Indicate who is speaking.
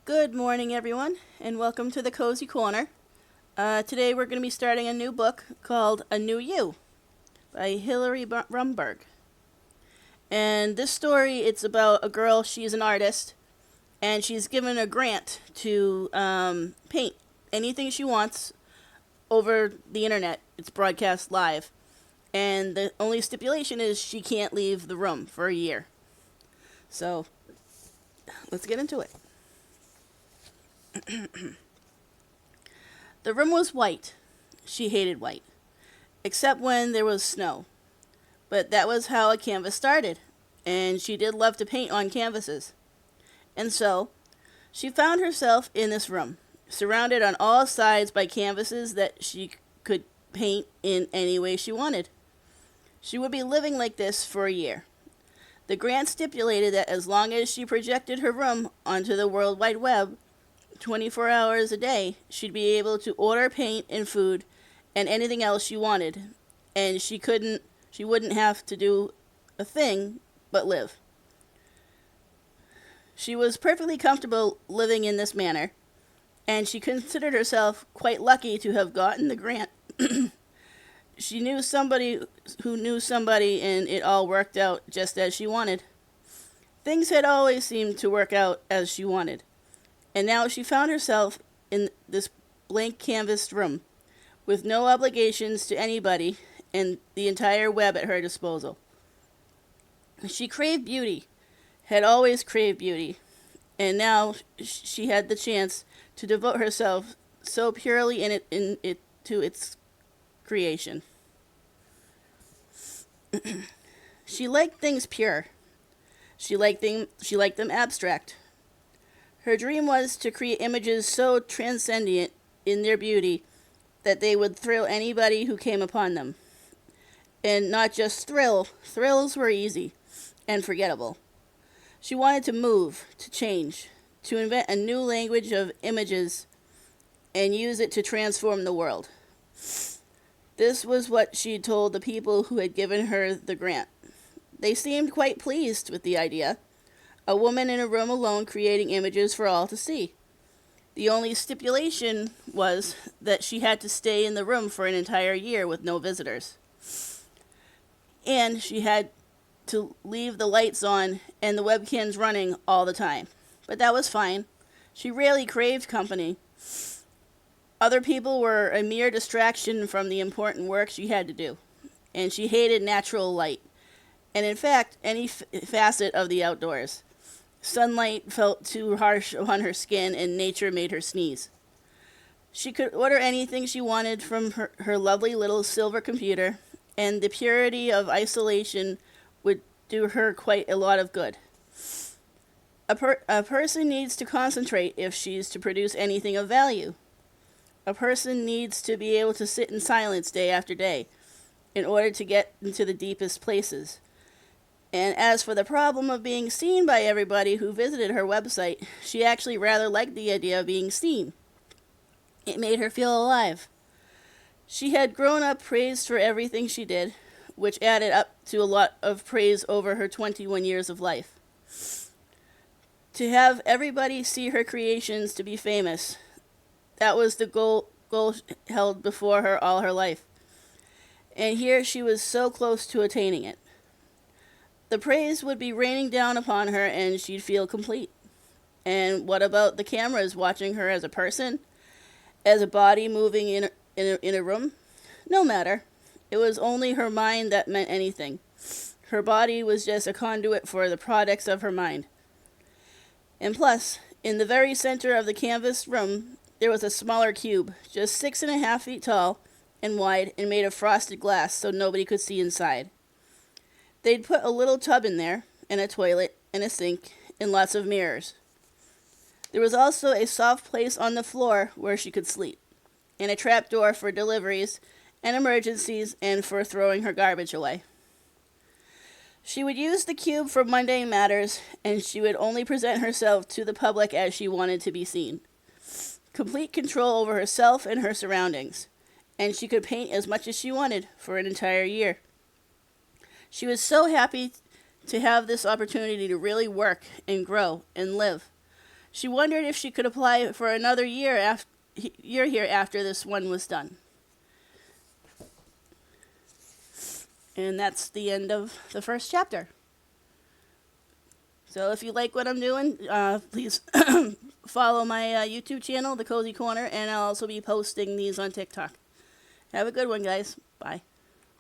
Speaker 1: Good morning, everyone, and welcome to the Cozy Corner. Today we're going to be starting a new book called A New You by Hilary Rumberg. And this story, it's about a girl, she's an artist, and she's given a grant to paint anything she wants over the internet. It's broadcast live. And the only stipulation is she can't leave the room for a year. So, let's get into it. The room was white. She hated white, except when there was snow. But that was how a canvas started, and she did love to paint on canvases. And so, she found herself in this room, surrounded on all sides by canvases that she could paint in any way she wanted. She would be living like this for a year. The grant stipulated that as long as she projected her room onto the World Wide Web, 24 hours a day, she'd be able to order paint and food and anything else she wanted, and she wouldn't have to do a thing but live. She was perfectly comfortable living in this manner, and she considered herself quite lucky to have gotten the grant. She knew somebody who knew somebody, and it all worked out just as she wanted. Things had always seemed to work out as she wanted. And now she found herself in this blank canvas room, with no obligations to anybody and the entire web at her disposal. She craved beauty, had always craved beauty, and now she had the chance to devote herself so purely to its creation. She liked things pure. She liked them abstract. Her dream was to create images so transcendent in their beauty that they would thrill anybody who came upon them. And not just thrills were easy and forgettable. She wanted to move, to change, to invent a new language of images and use it to transform the world. This was what she told the people who had given her the grant. They seemed quite pleased with the idea. A woman in a room alone creating images for all to see. The only stipulation was that she had to stay in the room for an entire year with no visitors. And she had to leave the lights on and the webcams running all the time. But that was fine. She rarely craved company. Other people were a mere distraction from the important work she had to do. And she hated natural light. And in fact, any facet of the outdoors. Sunlight felt too harsh on her skin, and nature made her sneeze. She could order anything she wanted from her lovely little silver computer, and the purity of isolation would do her quite a lot of good. A person needs to concentrate if she's to produce anything of value. A person needs to be able to sit in silence day after day in order to get into the deepest places. And as for the problem of being seen by everybody who visited her website, she actually rather liked the idea of being seen. It made her feel alive. She had grown up praised for everything she did, which added up to a lot of praise over her 21 years of life. To have everybody see her creations to be famous, that was the goal held before her all her life. And here she was so close to attaining it. The praise would be raining down upon her and she'd feel complete. And what about the cameras watching her as a person? As a body moving in a room? No matter. It was only her mind that meant anything. Her body was just a conduit for the products of her mind. And plus, in the very center of the canvas room, there was a smaller cube, just 6.5 feet tall and wide and made of frosted glass so nobody could see inside. They'd put a little tub in there, and a toilet, and a sink, and lots of mirrors. There was also a soft place on the floor where she could sleep, and a trapdoor for deliveries and emergencies and for throwing her garbage away. She would use the cube for mundane matters, and she would only present herself to the public as she wanted to be seen. Complete control over herself and her surroundings, and she could paint as much as she wanted for an entire year. She was so happy to have this opportunity to really work and grow and live. She wondered if she could apply for another year here after this one was done. And that's the end of the first chapter. So if you like what I'm doing, please follow my YouTube channel, The Cozy Corner, and I'll also be posting these on TikTok. Have a good one, guys. Bye.